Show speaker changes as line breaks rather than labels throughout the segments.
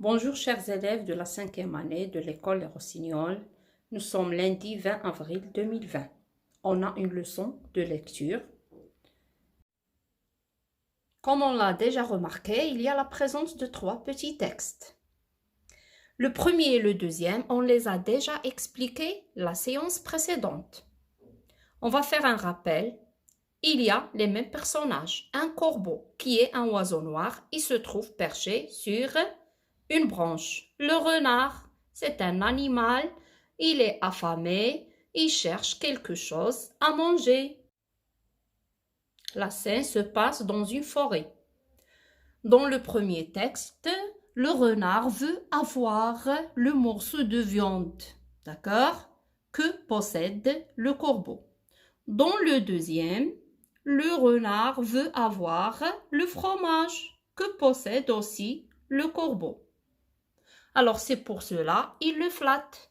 Bonjour chers élèves de la 5e année de l'école Les Rossignols. Nous sommes lundi 20 avril 2020. On a une leçon de lecture. Comme on l'a déjà remarqué, il y a la présence de 3 petits textes. Le premier et le deuxième, on les a déjà expliqués la séance précédente. On va faire un rappel. Il y a les mêmes personnages. Un corbeau qui est un oiseau noir, il se trouve perché sur une branche. Le renard, c'est un animal, il est affamé, il cherche quelque chose à manger. La scène se passe dans une forêt. Dans le premier texte, le renard veut avoir le morceau de viande, d'accord, que possède le corbeau. Dans le deuxième, le renard veut avoir le fromage que possède aussi le corbeau. Alors c'est pour cela il le flatte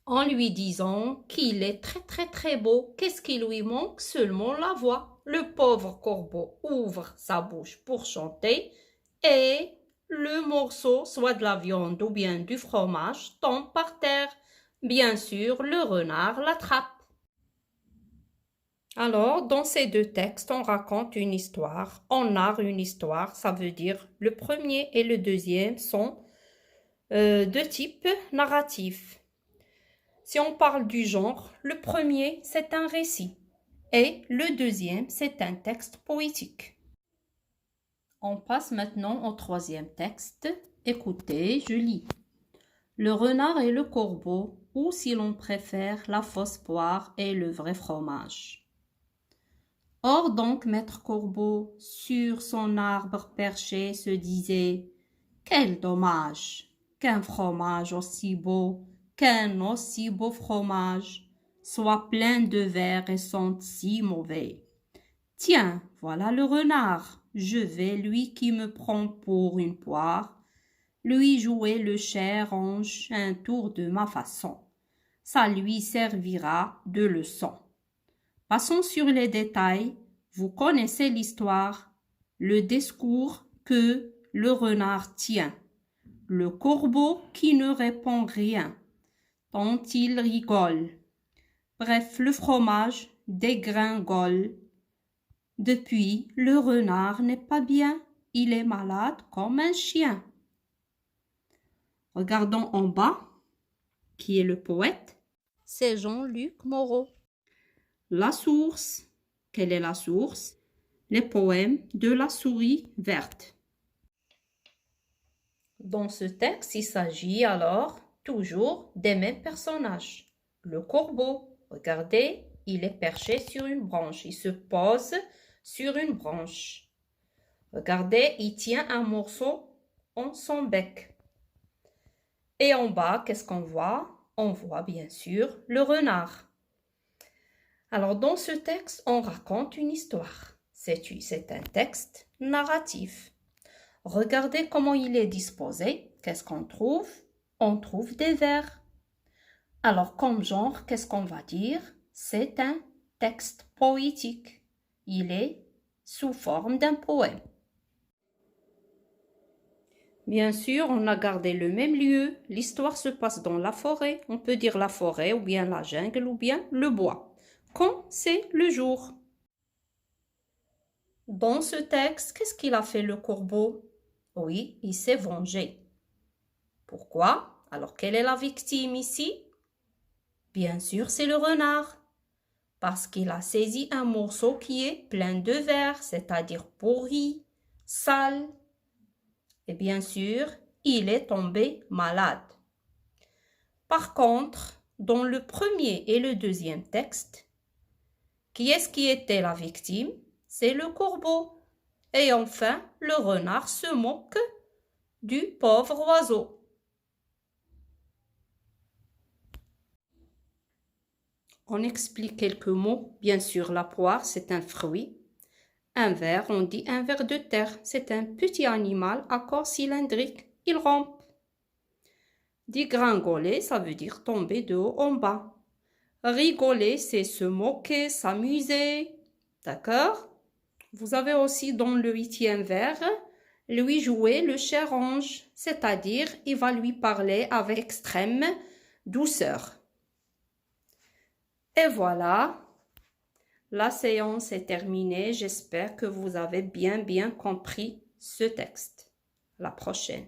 en lui disant qu'il est très beau. Qu'est-ce qui lui manque? Seulement la voix. Le pauvre corbeau ouvre sa bouche pour chanter et le morceau, soit de la viande ou bien du fromage, tombe par terre. Bien sûr, le renard l'attrape. Alors, dans ces deux textes, on raconte une histoire. On narre une histoire, ça veut dire le premier et le deuxième sont de type narratif. Si on parle du genre, le premier, c'est un récit et le deuxième, c'est un texte poétique. On passe maintenant au troisième texte. Écoutez, je lis. Le renard et le corbeau, ou si l'on préfère, la fausse poire et le vrai fromage. Or donc, maître Corbeau, sur son arbre perché, se disait « Quel dommage qu'un fromage aussi beau, qu'un aussi beau fromage, soit plein de vers et sente si mauvais. Tiens, voilà le renard, je vais, lui qui me prend pour une poire, lui jouer le cher ange un tour de ma façon. Ça lui servira de leçon. Passons sur les détails. Vous connaissez l'histoire, le discours que le renard tient, le corbeau qui ne répond rien, tant il rigole. Bref, le fromage dégringole. Depuis, le renard n'est pas bien, il est malade comme un chien. Regardons en bas, qui est le poète, c'est Jean-Luc Moreau. La source, quelle est la source? Les poèmes de la souris verte. Dans ce texte, il s'agit alors toujours des mêmes personnages. Le corbeau, regardez, il est perché sur une branche, il se pose sur une branche. Regardez, il tient un morceau en son bec. Et en bas, qu'est-ce qu'on voit? On voit bien sûr le renard. Alors, dans ce texte, on raconte une histoire. C'est un texte narratif. Regardez comment il est disposé. Qu'est-ce qu'on trouve? On trouve des vers. Alors, comme genre, qu'est-ce qu'on va dire? C'est un texte poétique. Il est sous forme d'un poème. Bien sûr, on a gardé le même lieu. L'histoire se passe dans la forêt. On peut dire la forêt ou bien la jungle ou bien le bois. Quand c'est le jour. Dans ce texte, qu'est-ce qu'il a fait le corbeau? Oui, il s'est vengé. Pourquoi? Alors, quelle est la victime ici? Bien sûr, c'est le renard. Parce qu'il a saisi un morceau qui est plein de vers, c'est-à-dire pourri, sale. Et bien sûr, il est tombé malade. Par contre, dans le premier et le deuxième texte, qui est-ce qui était la victime? C'est le corbeau. Et enfin, le renard se moque du pauvre oiseau. On explique quelques mots. Bien sûr, la poire, c'est un fruit. Un ver, on dit un ver de terre. C'est un petit animal à corps cylindrique. Il rampe. Dégringoler, ça veut dire tomber de haut en bas. Rigoler, c'est se moquer, s'amuser. D'accord? Vous avez aussi dans le 8e vers lui jouer le cher ange, c'est-à-dire il va lui parler avec extrême douceur. Et voilà, la séance est terminée. J'espère que vous avez bien compris ce texte. À la prochaine.